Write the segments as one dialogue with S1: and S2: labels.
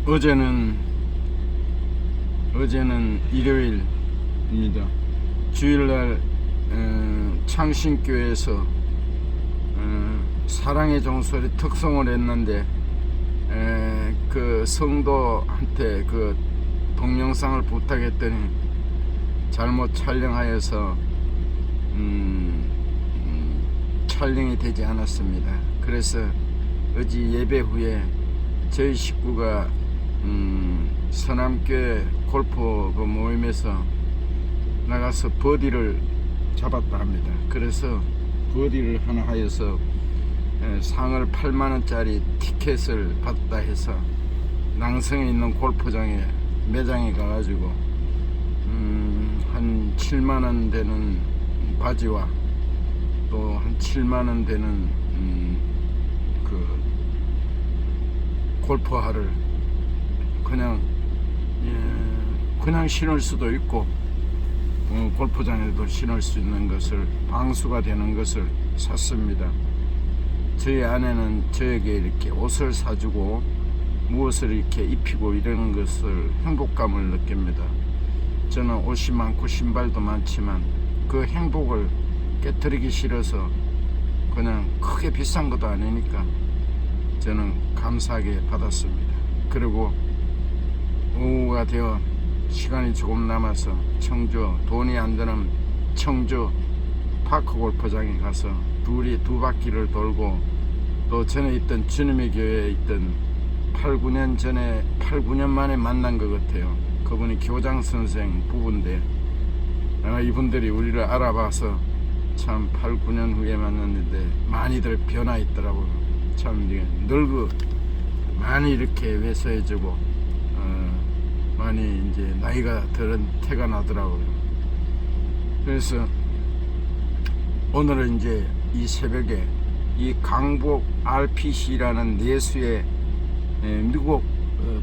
S1: 어제는 일요일입니다. 주일날 창신교회에서 사랑의 종소리 특송을 했는데 그 성도한테 그 동영상을 부탁했더니 잘못 촬영하여서 촬영이 되지 않았습니다. 그래서 어제 예배 후에 저희 식구가 서남교회 골프 그 모임에서 나가서 버디를 잡았다 합니다. 그래서 버디를 하나 하여서 상을 8만원짜리 티켓을 받다 해서 낭성에 있는 골프장에 매장에 가가지고 한 7만원 되는 바지와 또 한 7만원 되는 그 골프화를 그냥 신을 수도 있고 골프장에도 신을 수 있는 것을 방수가 되는 것을 샀습니다. 저희 아내는 저에게 이렇게 옷을 사주고 무엇을 이렇게 입히고 이러는 것을 행복감을 느낍니다. 저는 옷이 많고 신발도 많지만 그 행복을 깨뜨리기 싫어서 그냥 크게 비싼 것도 아니니까 저는 감사하게 받았습니다. 그리고 오후가 되어 시간이 조금 남아서 청주 돈이 안 드는 청주 파크 골프장에 가서 두 바퀴를 돌고 또 전에 있던 주님의 교회에 있던 8-9년 만에 만난 것 같아요. 그분이 교장 선생 부부인데 이분들이 우리를 알아봐서 참 8-9년 후에 만났는데 많이들 변화 있더라고요. 참 늙어 많이 이렇게 왜소해지고 많이 이제 나이가 들은 태가 나더라고요. 그래서 오늘은 이제 이 새벽에 이 강북 RPC라는 내수의 미국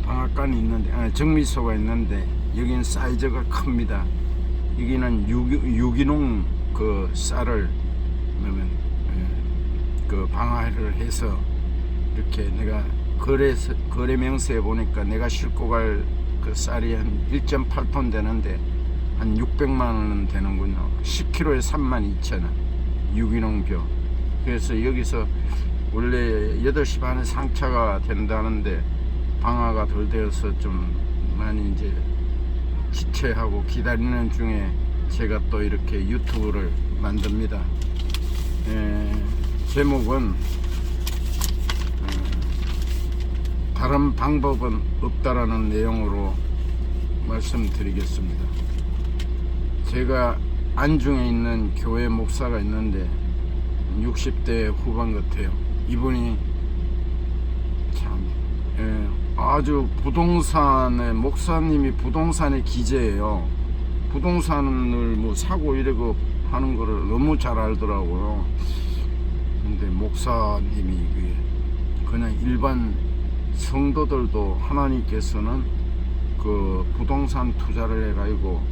S1: 방앗간이 있는데 정미소가 있는데 여기는 사이즈가 큽니다. 여기는 유기농 그 쌀을 그 방화를 해서 이렇게 내가 거래 명세에 보니까 내가 싣고 갈 그 쌀이 한 1.8톤 되는데 한 600만 원은 되는군요. 10kg에 32,000원 유기농bio. 그래서 여기서 원래 8시 반에 상차가 된다는데 방화가 덜 되어서 좀 많이 이제 지체하고 기다리는 중에 제가 또 이렇게 유튜브를 만듭니다. 제목은 다른 방법은 없다라는 내용으로 말씀드리겠습니다. 제가 안중에 있는 교회 목사가 있는데 60대 후반 같아요. 이분이 참 아주 부동산의 목사님이 부동산의 기재예요. 부동산을 뭐 사고 이러고 하는 거를 너무 잘 알더라고요. 근데 목사님이 그냥 일반 성도들도 하나님께서는 그 부동산 투자를 해가지고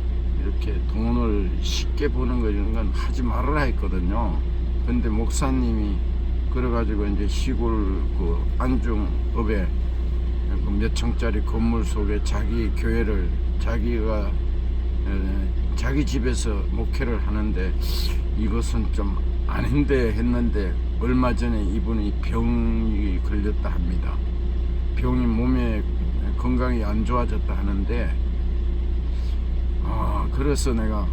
S1: 이렇게 돈을 쉽게 버는 거 이런 건 하지 말아라 했거든요. 근데 목사님이 그래가지고 이제 시골 그 안중읍에 그 몇 층짜리 건물 속에 자기 교회를 자기 집에서 목회를 하는데 이것은 좀 아닌데 했는데 얼마 전에 이분이 병이 걸렸다 합니다. 병이 몸에 건강이 안 좋아졌다 하는데 그래서 내가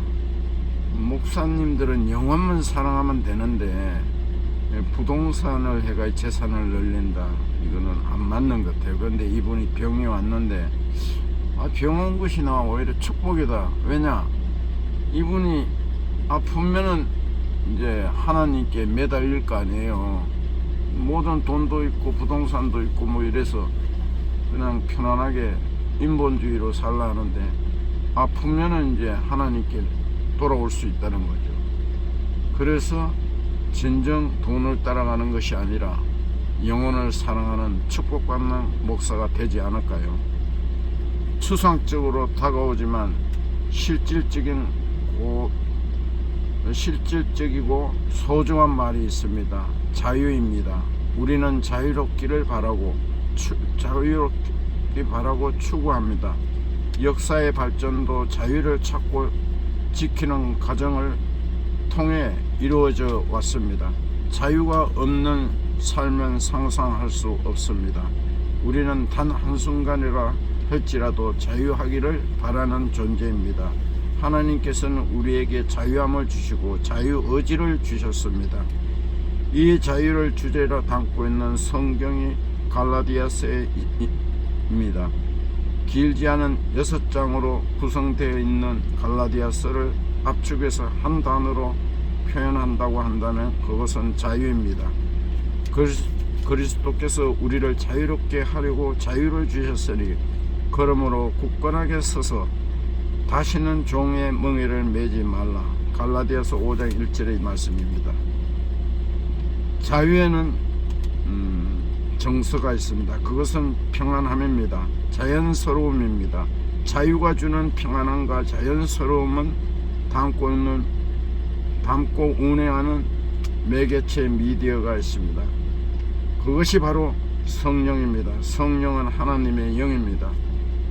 S1: 목사님들은 영혼만 사랑하면 되는데 부동산을 해가 재산을 늘린다 이거는 안 맞는 것 같아요. 그런데 이분이 병이 왔는데 병 온 것이 나 오히려 축복이다. 왜냐 이분이 아프면은 이제 하나님께 매달릴 거 아니에요. 모든 돈도 있고 부동산도 있고 뭐 이래서 그냥 편안하게 인본주의로 살라 하는데 아프면은 이제 하나님께 돌아올 수 있다는 거죠. 그래서 진정 돈을 따라가는 것이 아니라 영혼을 사랑하는 축복받는 목사가 되지 않을까요? 추상적으로 다가오지만 실질적이고 소중한 말이 있습니다. 자유입니다. 우리는 자유롭기를 바라고 있기 바라고 추구합니다. 역사의 발전도 자유를 찾고 지키는 과정을 통해 이루어져 왔습니다. 자유가 없는 삶은 상상할 수 없습니다. 우리는 단 한순간이라 할지라도 자유하기를 바라는 존재입니다. 하나님께서는 우리에게 자유함을 주시고 자유의지를 주셨습니다. 이 자유를 주제로 담고 있는 성경이 갈라디아서입니다. 길지 않은 6장으로 구성되어 있는 갈라디아서를 압축해서 한 단어로 표현한다고 한다면 그것은 자유입니다. 그리스도께서 우리를 자유롭게 하려고 자유를 주셨으니 그러므로 굳건하게 서서 다시는 종의 멍에를 매지 말라. 갈라디아서 5장 1절의 말씀입니다. 자유에는 정서가 있습니다. 그것은 평안함입니다. 자연스러움입니다. 자유가 주는 평안함과 자연스러움은 담고 운행하는 매개체 미디어가 있습니다. 그것이 바로 성령입니다. 성령은 하나님의 영입니다.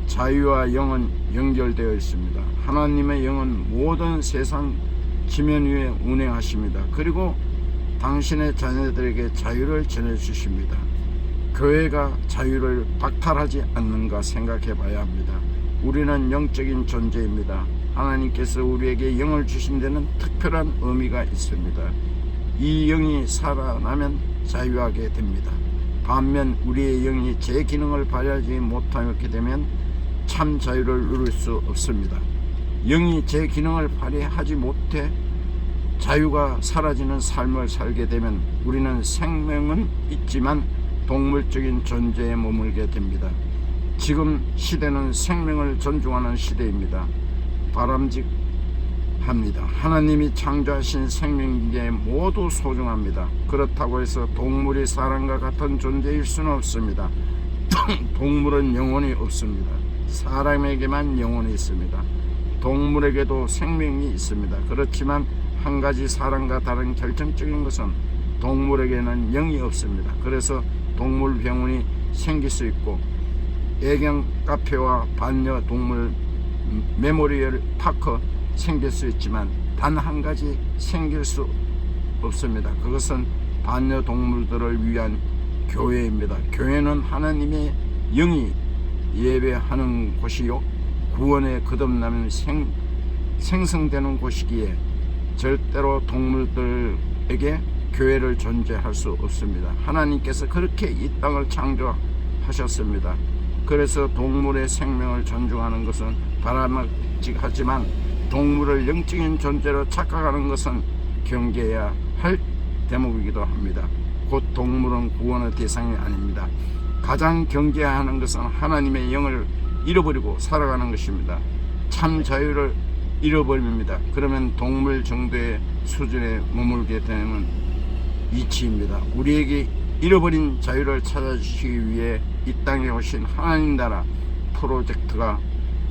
S1: 자유와 영은 연결되어 있습니다. 하나님의 영은 모든 세상 지면 위에 운행하십니다. 그리고 당신의 자녀들에게 자유를 전해주십니다. 교회가 자유를 박탈하지 않는가 생각해 봐야 합니다. 우리는 영적인 존재입니다. 하나님께서 우리에게 영을 주신 데는 특별한 의미가 있습니다. 이 영이 살아나면 자유하게 됩니다. 반면 우리의 영이 제 기능을 발휘하지 못하게 되면 참 자유를 누릴 수 없습니다. 영이 제 기능을 발휘하지 못해 자유가 사라지는 삶을 살게 되면 우리는 생명은 있지만 동물적인 존재에 머물게 됩니다. 지금 시대는 생명을 존중하는 시대입니다. 바람직합니다. 하나님이 창조하신 생명계 모두 소중합니다. 그렇다고 해서 동물이 사람과 같은 존재일 수는 없습니다. 동물은 영혼이 없습니다. 사람에게만 영혼이 있습니다. 동물에게도 생명이 있습니다. 그렇지만 한 가지 사람과 다른 결정적인 것은 동물에게는 영이 없습니다. 그래서 동물병원이 생길 수 있고 애견 카페와 반려동물 메모리얼 파크 생길 수 있지만 단 한 가지 생길 수 없습니다. 그것은 반려동물들을 위한 교회입니다. 교회는 하나님의 영이 예배하는 곳이요 구원의 거듭나면 생성되는 곳이기에 절대로 동물들에게 교회를 존재할 수 없습니다. 하나님께서 그렇게 이 땅을 창조하셨습니다. 그래서 동물의 생명을 존중하는 것은 바람직하지만 동물을 영적인 존재로 착각하는 것은 경계해야 할 대목이기도 합니다. 곧 동물은 구원의 대상이 아닙니다. 가장 경계해야 하는 것은 하나님의 영을 잃어버리고 살아가는 것입니다. 참 자유를 잃어버립니다. 그러면 동물 정도의 수준에 머물게 되는 이치입니다. 우리에게 잃어버린 자유를 찾아주시기 위해 이 땅에 오신 하나님 나라 프로젝트가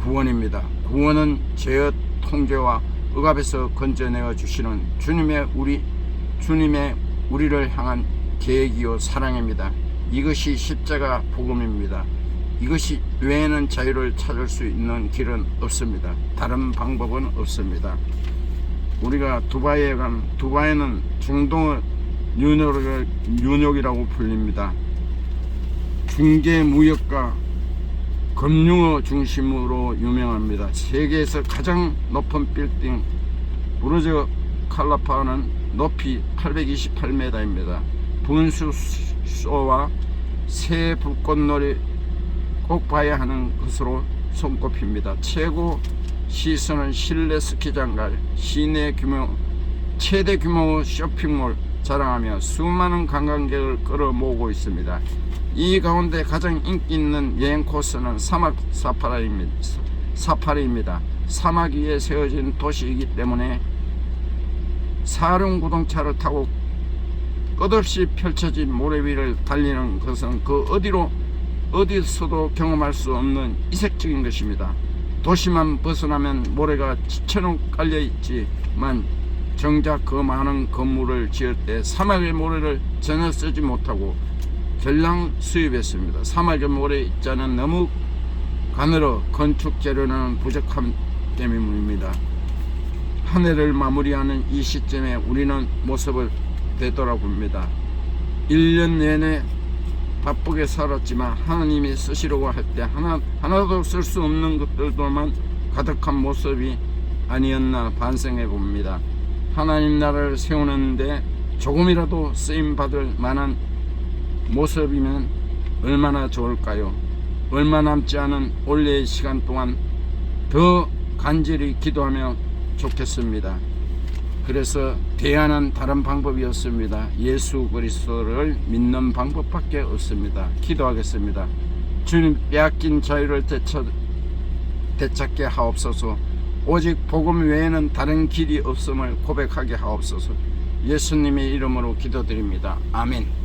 S1: 구원입니다. 구원은 죄의 통제와 억압에서 건져내어 주시는 주님의 우리를 향한 계획이요 사랑입니다. 이것이 십자가 복음입니다. 이것이 외에는 자유를 찾을 수 있는 길은 없습니다. 다른 방법은 없습니다. 우리가 두바이는 중동의 뉴욕이라고 불립니다. 중개 무역과 금융의 중심으로 유명합니다. 세계에서 가장 높은 빌딩 부르즈 칼라파는 높이 828m입니다. 분수쇼와 새 불꽃놀이 꼭 봐야 하는 것으로 손꼽힙니다. 최고 시선은 실내 스키장과 시내 최대 규모의 쇼핑몰 자랑하며 수많은 관광객을 끌어모으고 있습니다. 이 가운데 가장 인기 있는 여행 코스는 사막 사파리입니다. 사막 위에 세워진 도시이기 때문에 사륜구동차를 타고 끝없이 펼쳐진 모래 위를 달리는 것은 그 어디서도 경험할 수 없는 이색적인 것입니다. 도시만 벗어나면 모래가 지천으로 깔려 있지만 정작 그 많은 건물을 지을 때 사막의 모래를 전혀 쓰지 못하고 전량 수입했습니다. 3월 모래 입자는 너무 가늘어 건축 재료는 부족함 때문입니다. 한 해를 마무리하는 이 시점에 우리는 모습을 되돌아봅니다. 1년 내내 바쁘게 살았지만 하나님이 쓰시려고 할 때 하나도 쓸 수 없는 것들도만 가득한 모습이 아니었나 반성해 봅니다. 하나님 나라를 세우는데 조금이라도 쓰임받을 만한 모습이면 얼마나 좋을까요? 얼마 남지 않은 올해의 시간 동안 더 간절히 기도하며 좋겠습니다. 그래서 대안은 다른 방법이었습니다. 예수 그리스도를 믿는 방법밖에 없습니다. 기도하겠습니다. 주님, 빼앗긴 자유를 되찾게 하옵소서. 오직 복음 외에는 다른 길이 없음을 고백하게 하옵소서. 예수님의 이름으로 기도드립니다. 아멘.